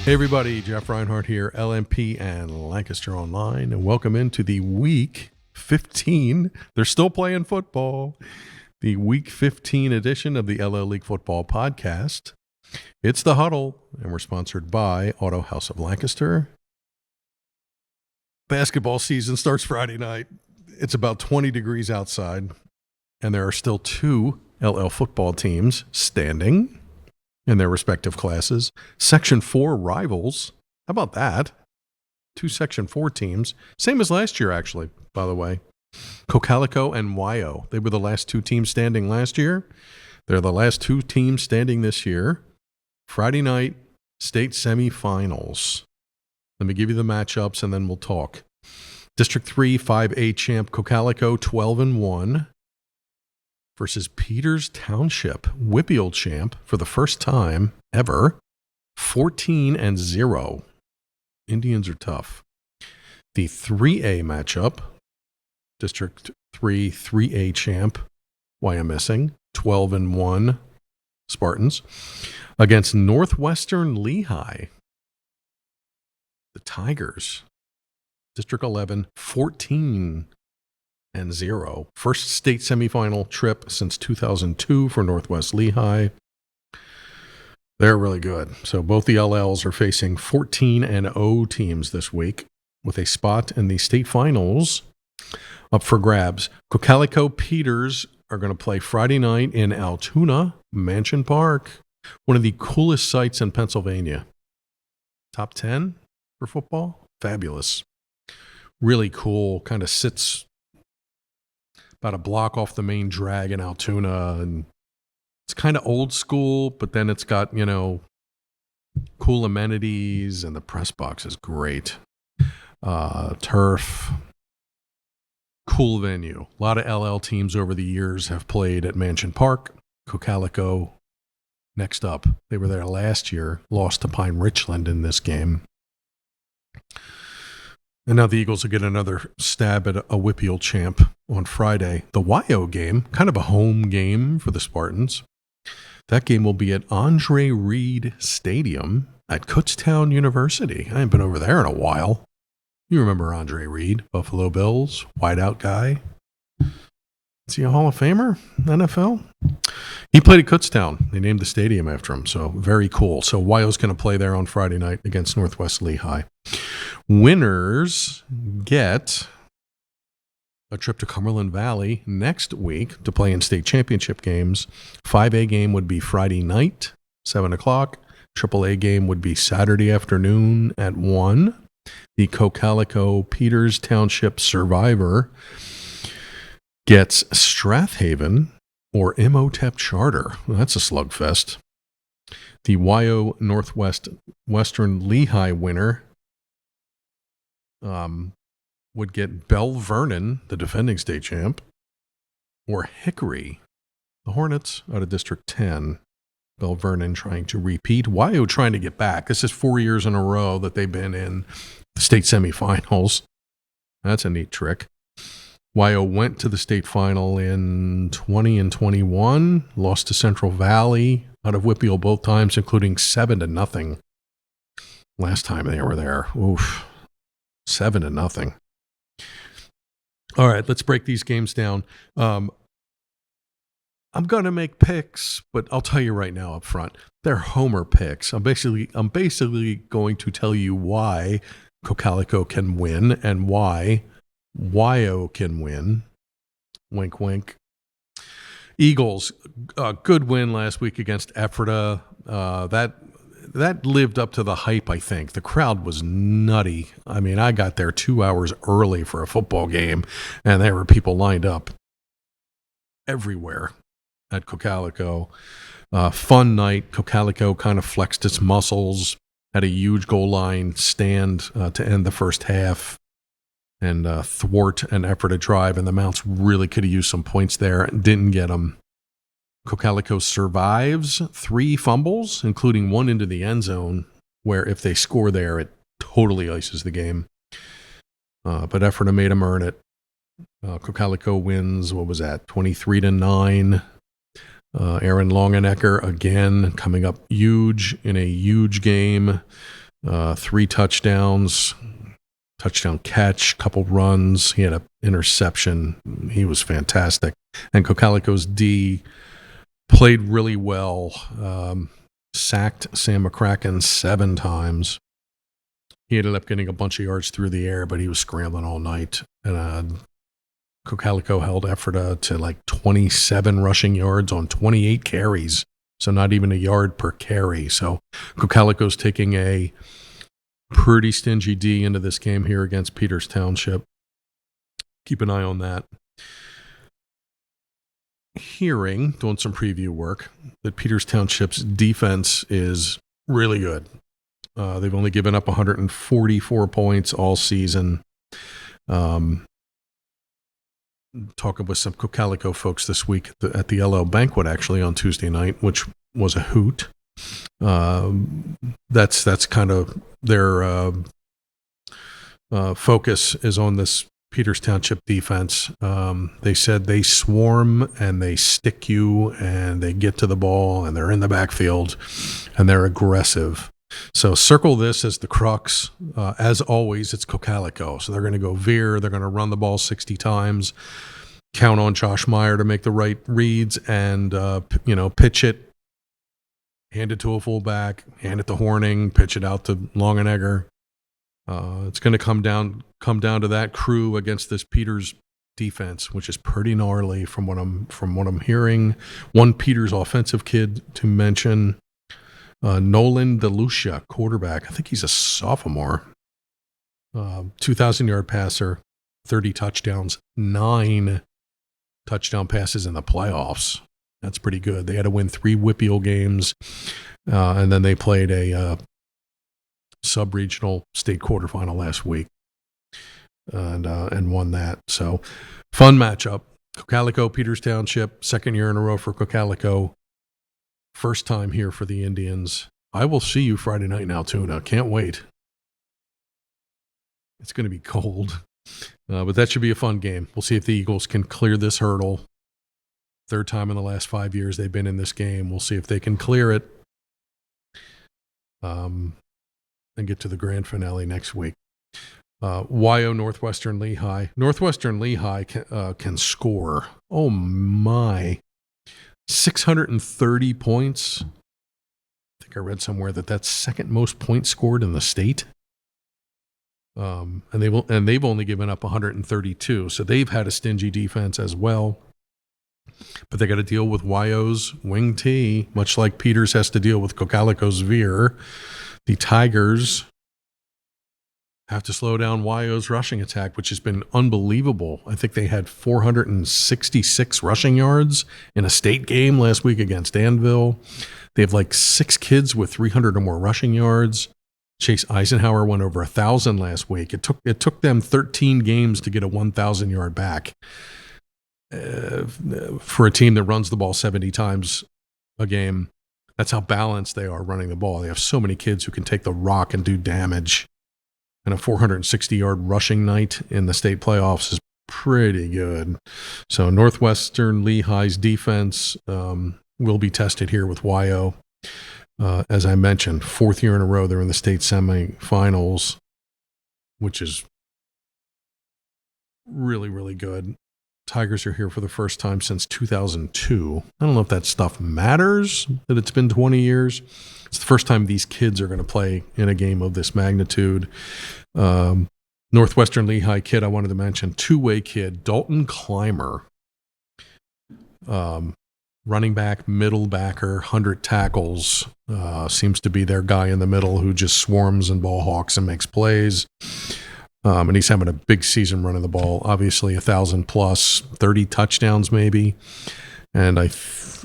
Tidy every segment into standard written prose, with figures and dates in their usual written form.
Hey everybody, Jeff Reinhart here, LMP and Lancaster Online, and welcome into the Week 15. They're still playing football. The Week 15 edition of the LL League Football Podcast. It's the Huddle, and we're sponsored by Auto House of Lancaster. Basketball season starts Friday night. It's about 20 degrees outside, and there are still two LL football teams standing in their respective classes. Section 4 rivals. How about that? Two Section 4 teams. Same as last year, actually, by the way. Cocalico and Wyomissing. They were the last two teams standing last year. They're the last two teams standing this year. Friday night, state semifinals. Let me give you the matchups, and then we'll talk. District 3 5A champ Cocalico 12-1. Versus Peters Township, Whippeal champ for the first time ever, 14-0. Indians are tough. The 3A matchup, District 3 3A champ, Wyomissing, 12-1, Spartans, against Northwestern Lehigh, the Tigers, District 11, 14-0. First state semifinal trip since 2002 for Northwest Lehigh. They're really good. So both the LLs are facing 14-0 teams this week with a spot in the state finals up for grabs. Cocalico Peters are going to play Friday night in Altoona, Mansion Park, one of the coolest sites in Pennsylvania. Top 10 for football? Fabulous. Really cool, kind of sits about a block off the main drag in Altoona, and it's kind of old school, but then it's got, cool amenities, and the press box is great. Turf, cool venue. A lot of LL teams over the years have played at Mansion Park. Cocalico next up. They were there last year, lost to Pine Richland in this game. And now the Eagles will get another stab at a Whippeal champ on Friday. The Wyomissing game, kind of a home game for the Spartans. That game will be at Andre Reed Stadium at Kutztown University. I haven't been over there in a while. You remember Andre Reed, Buffalo Bills, wideout guy. Is he a Hall of Famer, NFL? He played at Kutztown. They named the stadium after him, so very cool. So Wyomissing's going to play there on Friday night against Northwest Lehigh. Winners get a trip to Cumberland Valley next week to play in state championship games. 5A game would be Friday night, 7 o'clock. AAA game would be Saturday afternoon at 1. The Cocalico Peters Township Survivor gets Strathaven or Imhotep Charter. Well, that's a slugfest. The Wyomissing Northwestern Lehigh winner would get Bell Vernon, the defending state champ, or Hickory, the Hornets out of District 10. Bell Vernon trying to repeat. Wyomissing trying to get back. This is 4 years in a row that they've been in the state semifinals. That's a neat trick. Wyomissing went to the state final in 20 and 21, lost to Central Valley out of Whippeal both times, including 7-0. Last time they were there. Oof. 7-0. All right, let's break these games down. I'm going to make picks, but I'll tell you right now up front, they're homer picks. I'm basically going to tell you why Cocalico can win and why Wyomissing can win. Wink, wink. Eagles, good win last week against Ephrata. That lived up to the hype, I think. The crowd was nutty. I mean, I got there 2 hours early for a football game, and there were people lined up everywhere at Cocalico. Fun night. Cocalico kind of flexed its muscles, had a huge goal line stand to end the first half and thwart an Ephrata drive, and the Mounts really could have used some points there and didn't get them. Cocalico survives 3 fumbles, including one into the end zone, where if they score there, it totally ices the game. But Ephrata made them earn it. Cocalico wins, 23-9. Aaron Longenecker, again, coming up huge in a huge game. 3 touchdowns, touchdown catch, couple runs. He had an interception. He was fantastic. And Cocalico's D played really well. Sacked Sam McCracken 7 times. He ended up getting a bunch of yards through the air, but he was scrambling all night. And Cocalico held Ephrata to like 27 rushing yards on 28 carries. So not even a yard per carry. So Cocalico's taking a pretty stingy D into this game here against Peters Township. Keep an eye on that. Hearing, doing some preview work, that Peters Township's defense is really good. They've only given up 144 points all season. Talking with some Cocalico folks this week at the LL Banquet, actually, on Tuesday night, which was a hoot. That's kind of their focus is on this Peters Township defense. They said they swarm and they stick you and they get to the ball and they're in the backfield and they're aggressive. So circle this as the crux. As always, it's Cocalico. So they're going to go veer. They're going to run the ball 60 times. Count on Josh Meyer to make the right reads and, pitch it. Hand it to a fullback. Hand it to Horning. Pitch it out to Longenegger. It's going to come down to that crew against this Peters defense, which is pretty gnarly from what I'm hearing. One Peters offensive kid to mention. Nolan DeLucia, quarterback. I think he's a sophomore. 2,000-yard passer, 30 touchdowns, 9 touchdown passes in the playoffs. That's pretty good. They had to win 3 WPIAL games, and then they played a sub-regional state quarterfinal last week and won that. So fun matchup. Cocalico, Peters Township, second year in a row for Cocalico. First time here for the Indians. I will see you Friday night in Altoona. Can't wait. It's going to be cold, but that should be a fun game. We'll see if the Eagles can clear this hurdle. Third time in the last 5 years they've been in this game. We'll see if they can clear it and get to the grand finale next week. Northwestern Lehigh. Northwestern Lehigh can score. Oh, my. 630 points. I think I read somewhere that's second most points scored in the state. And they've only given up 132, so they've had a stingy defense as well. But they got to deal with Wyo's wing T, much like Peters has to deal with Cocalico's veer. The Tigers have to slow down Wyo's rushing attack, which has been unbelievable. I think they had 466 rushing yards in a state game last week against Danville. They have like 6 kids with 300 or more rushing yards. Chase Eisenhower went over 1,000 last week. It took them 13 games to get a 1,000-yard back. For a team that runs the ball 70 times a game, that's how balanced they are running the ball. They have so many kids who can take the rock and do damage. And a 460-yard rushing night in the state playoffs is pretty good. So Northwestern Lehigh's defense will be tested here with Wyo. As I mentioned, 4th year in a row they're in the state semifinals, which is really, really good. Tigers are here for the first time since 2002. I don't know if that stuff matters, that it's been 20 years. It's the first time these kids are going to play in a game of this magnitude. Northwestern Lehigh kid I wanted to mention, 2-way kid, Dalton Clymer. Running back, middle backer, 100 tackles. Seems to be their guy in the middle who just swarms and ball hawks and makes plays. And he's having a big season running the ball. Obviously, 1,000 plus, 30 touchdowns maybe. And I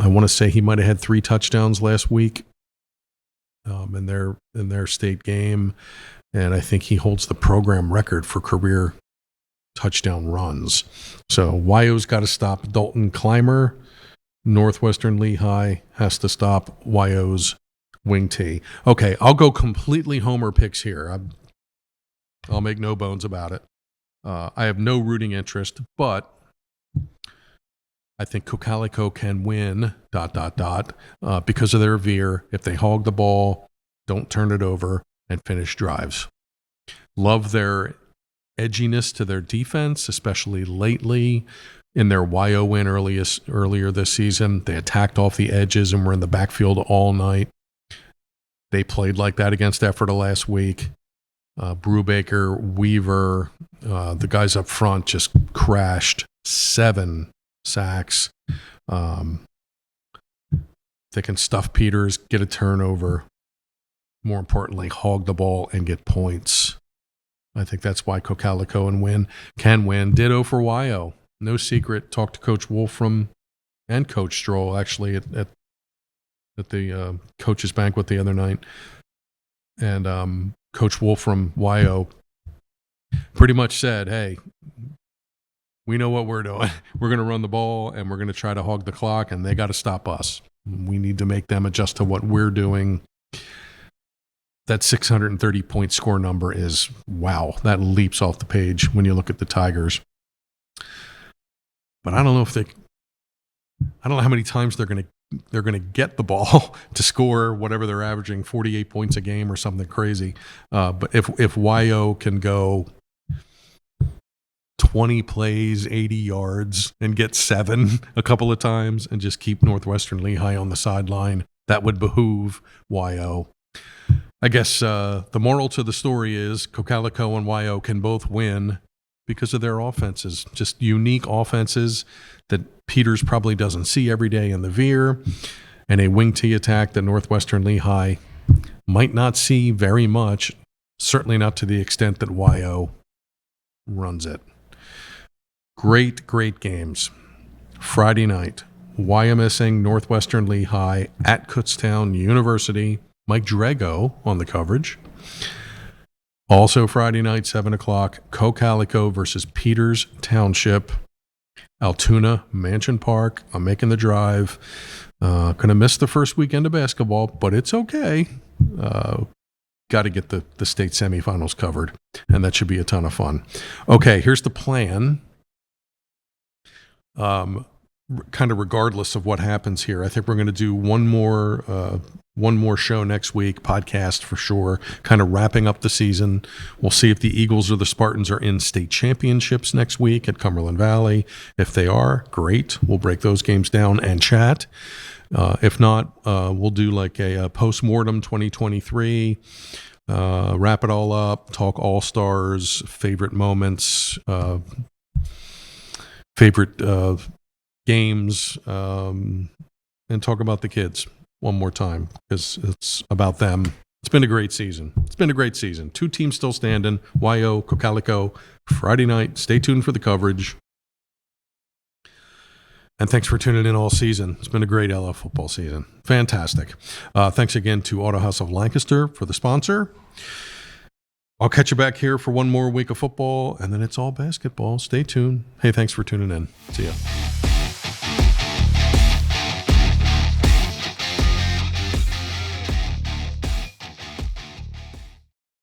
want to say he might have had 3 touchdowns last week in their state game. And I think he holds the program record for career touchdown runs. So Wyo's got to stop Dalton Clymer. Northwestern Lehigh has to stop Wyo's wing T. Okay, I'll go completely homer picks here. I'll make no bones about it. I have no rooting interest, but I think Cocalico can win, ... because of their veer. If they hog the ball, don't turn it over, and finish drives. Love their edginess to their defense, especially lately. In their YO win earlier this season, they attacked off the edges and were in the backfield all night. They played like that against Ephrata last week. Brubaker, Weaver, the guys up front just crashed 7 sacks. They can stuff Peters, get a turnover. More importantly, hog the ball and get points. I think that's why Cocalico can win. Ditto for YO. No secret. Talked to Coach Wolfram and Coach Stroll actually at the coach's banquet the other night. And Coach Wolfram, YO, pretty much said, hey, we know what we're doing. We're going to run the ball and we're going to try to hog the clock, and they got to stop us. We need to make them adjust to what we're doing. That 630-point score number is, wow, that leaps off the page when you look at the Tigers. But I don't know how many times they're going to get the ball to score whatever they're averaging, 48 points a game or something crazy. But if YO can go 20 plays, 80 yards, and get 7 a couple of times and just keep Northwestern Lehigh on the sideline, that would behoove YO. I guess the moral to the story is Cocalico and YO can both win because of their offenses, just unique offenses that Peters probably doesn't see every day in the Veer, and a wing T attack that Northwestern Lehigh might not see very much, certainly not to the extent that YO runs it. Great games. Friday night, Wyomissing, Northwestern Lehigh at Kutztown University. Mike Drago on the coverage. Also Friday night, 7 o'clock, Cocalico versus Peters Township, Altoona Mansion Park. I'm making the drive. Going to miss the first weekend of basketball, but it's okay. Got to get the state semifinals covered, and that should be a ton of fun. Okay, here's the plan. Kind of regardless of what happens here, I think we're going to do one more show next week, podcast for sure, kind of wrapping up the season. We'll see if the Eagles or the Spartans are in state championships next week at Cumberland Valley. If they are, great. We'll break those games down and chat. If not, we'll do like a post-mortem 2023, wrap it all up, talk all-stars, favorite moments, favorite games, and talk about the kids one more time because it's about them. It's been a great season. 2 teams still standing. YO, Cocalico, Friday night. Stay tuned for the coverage. And thanks for tuning in all season. It's been a great LF football season. Fantastic. Thanks again to Auto House of Lancaster for the sponsor. I'll catch you back here for one more week of football, and then it's all basketball. Stay tuned. Hey, thanks for tuning in. See ya.